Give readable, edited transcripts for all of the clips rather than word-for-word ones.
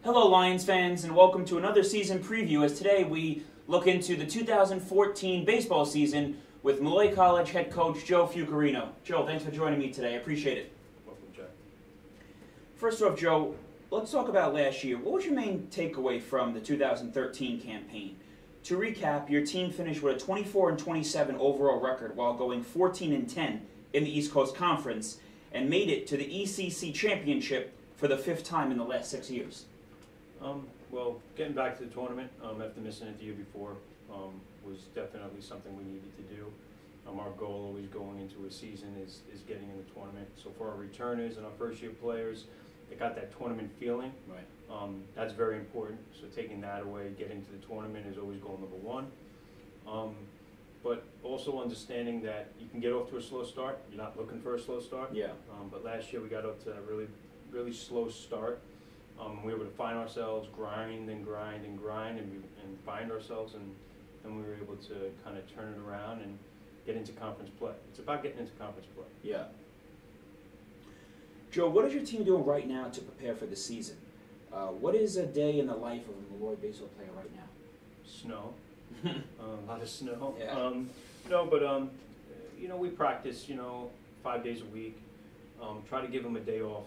Hello Lions fans, and welcome to another season preview as today we look into the 2014 baseball season with Molloy College head coach Joe Fucarino. Joe, thanks for joining me today. I appreciate it. Welcome, Jack. First off, Joe, let's talk about last year. What was your main takeaway from the 2013 campaign? To recap, your team finished with a 24-27 overall record while going 14-10 in the East Coast Conference and made it to the ECC Championship for the 5th time in the last 6 years. Well, getting back to the tournament after missing it the year before was definitely something we needed to do. Our goal always going into a season is getting in the tournament. So for our returners and our first-year players, they got that tournament feeling. Right. That's very important. So taking that away, getting to the tournament is always goal number one. But also understanding that you can get off to a slow start. You're not looking for a slow start. Yeah. But last year we got up to a really slow start. We were able to find ourselves, grind and find ourselves, and then we were able to kind of turn it around and get into conference play. It's about getting into conference play. Yeah. Joe, what is your team doing right now to prepare for the season? What is a day in the life of a Molloy baseball player right now? Snow. A lot of snow. Yeah. We practice, 5 days a week. Try to give them a day off.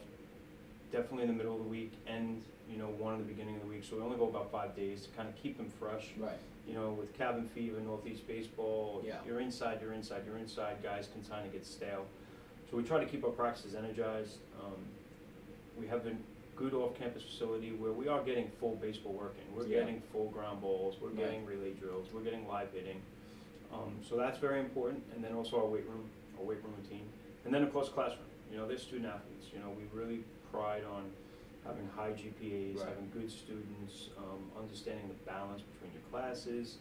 Definitely in the middle of the week and, one in the beginning of the week. So we only go about 5 days to kind of keep them fresh. Right. With cabin fever, Northeast baseball, Yeah. you're inside, guys can kind of get stale. So we try to keep our practices energized. We have a good off-campus facility where we are getting full baseball work in. We're getting full ground balls, we're getting relay drills, we're getting live hitting. So that's very important. And then also our weight room routine. And then of course classroom. They're student athletes. We really pride on having high GPAs, right. having good students, understanding the balance between your classes,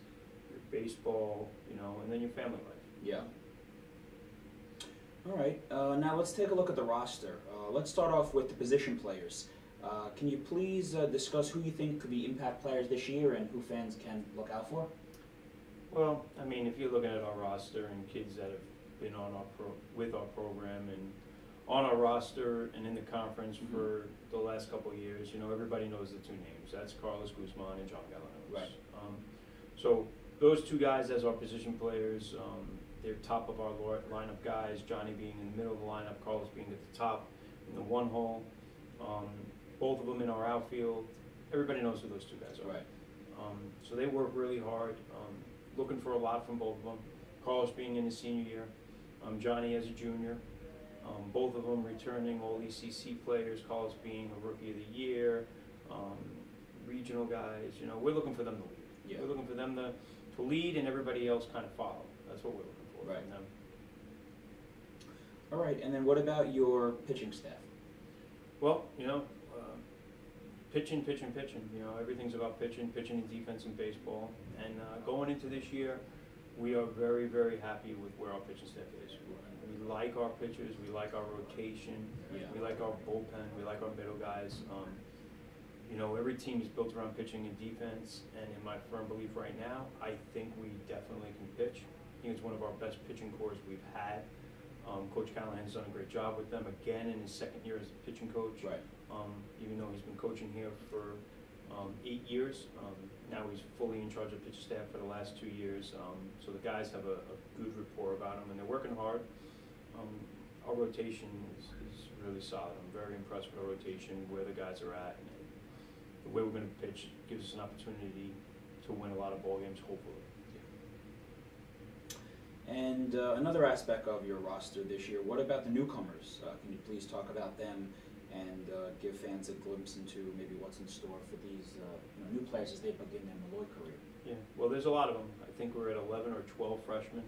your baseball, and then your family life. Yeah. All right. Now let's take a look at the roster. Let's start off with the position players. Can you please discuss who you think could be impact players this year and who fans can look out for? Well, if you're looking at our roster and kids that have been on with our program and on our roster and in the conference for the last couple of years, everybody knows the two names. That's Carlos Guzman and John Galanos. Right. So those two guys as our position players, they're top of our lineup guys, Johnny being in the middle of the lineup, Carlos being at the top in the one hole. Both of them in our outfield. Everybody knows who those two guys are. Right. So they work really hard, looking for a lot from both of them. Carlos being in his senior year, Johnny as a junior. Both of them returning all ECC players, Carlos being a rookie of the year, regional guys. We're looking for them to lead. Yeah. We're looking for them to lead and everybody else kind of follow. That's what we're looking for Right. from them. All right. And then what about your pitching staff? Well, pitching. Everything's about pitching and defense in baseball. And going into this year, we are very, very happy with where our pitching staff is. We like our pitchers, we like our rotation, we like our bullpen, we like our middle guys. Every team is built around pitching and defense, and in my firm belief right now, I think we definitely can pitch. I think it's one of our best pitching corps we've had. Coach Callahan's done a great job with them again in his second year as a pitching coach. Right. Even though he's been coaching here for 8 years, now he's fully in charge of pitching staff for the last 2 years. So the guys have a good rapport about him, and they're working hard. Our rotation is really solid. I'm very impressed with our rotation, where the guys are at, and the way we're going to pitch gives us an opportunity to win a lot of ball games, hopefully. And another aspect of your roster this year, what about the newcomers? Can you please talk about them and give fans a glimpse into maybe what's in store for these new players as they begin their Molloy career? Yeah, well, there's a lot of them. I think we're at 11 or 12 freshmen.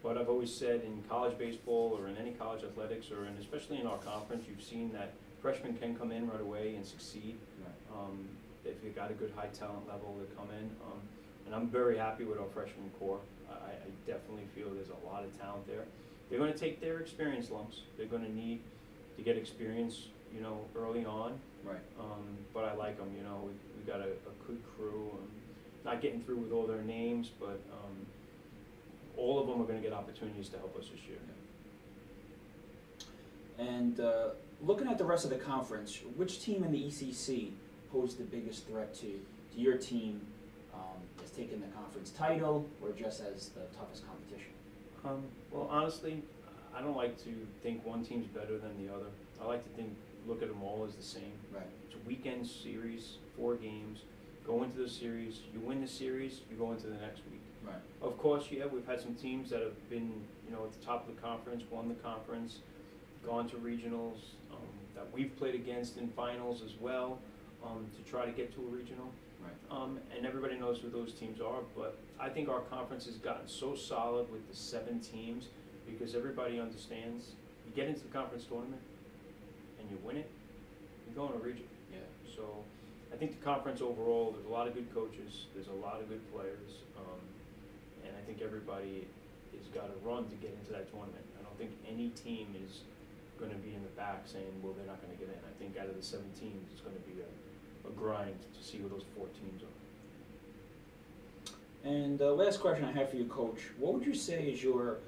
But I've always said in college baseball or in any college athletics or especially in our conference, you've seen that freshmen can come in right away and succeed. Right. If you've got a good high talent level to come in. And I'm very happy with our freshman core. I definitely feel there's a lot of talent there. They're going to take their experience lumps. They're going to need to get experience, early on. Right. But I like them. We've got a good crew. Not getting through with all their names, but all of them are going to get opportunities to help us this year. And looking at the rest of the conference, which team in the ECC pose the biggest threat to your team as taking the conference title or just as the toughest competition? Well, honestly, I don't like to think one team's better than the other. I like to look at them all as the same. Right. It's a weekend series, 4 games. Go into the series, you win the series, you go into the next week. Right. Of course, yeah, we've had some teams that have been, at the top of the conference, won the conference, gone to regionals, that we've played against in finals as well, to try to get to a regional. Right. And everybody knows who those teams are, but I think our conference has gotten so solid with the 7 teams because everybody understands you get into the conference tournament and you win it, you go in a region. Yeah. So I think the conference overall, there's a lot of good coaches, there's a lot of good players, and I think everybody has got to run to get into that tournament. I don't think any team is going to be in the back saying, well, they're not going to get in. I think out of the 7 teams, it's going to be a grind to see who those 4 teams are. And last question I have for you, Coach. What would you say is your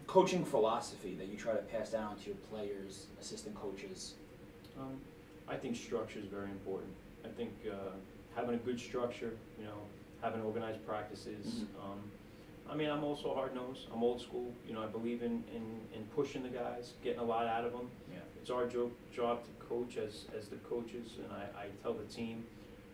coaching philosophy that you try to pass down to your players, assistant coaches? I think structure is very important. I think having a good structure, having organized practices. Mm-hmm. I'm also hard-nosed. I'm old school. I believe in pushing the guys, getting a lot out of them. Yeah. It's our job to coach as the coaches, and I tell the team,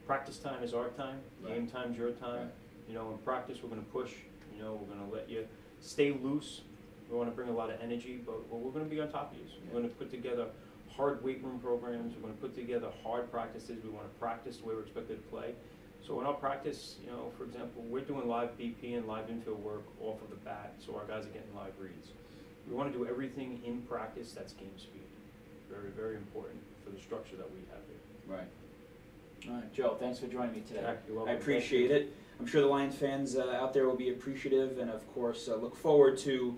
practice time is our time, right. Game time's your time. Right. In practice we're going to push, we're going to let you stay loose. We want to bring a lot of energy, but we're going to be on top of you. So we're going to put together hard weight room programs. We're going to put together hard practices. We want to practice the way we're expected to play. So in our practice, for example, we're doing live BP and live infield work off of the bat, so our guys are getting live reads. We want to do everything in practice that's game speed. Very, very important for the structure that we have here. Right. All right, Joe, thanks for joining me today. Jack, you're welcome. I appreciate it. I'm sure the Lions fans out there will be appreciative, and of course look forward to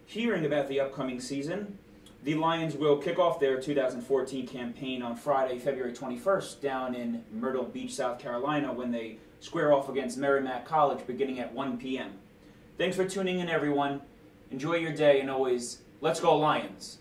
hearing about the upcoming season. The Lions will kick off their 2014 campaign on Friday, February 21st, down in Myrtle Beach, South Carolina, when they square off against Merrimack College beginning at 1 p.m. Thanks for tuning in, everyone. Enjoy your day, and always, let's go Lions!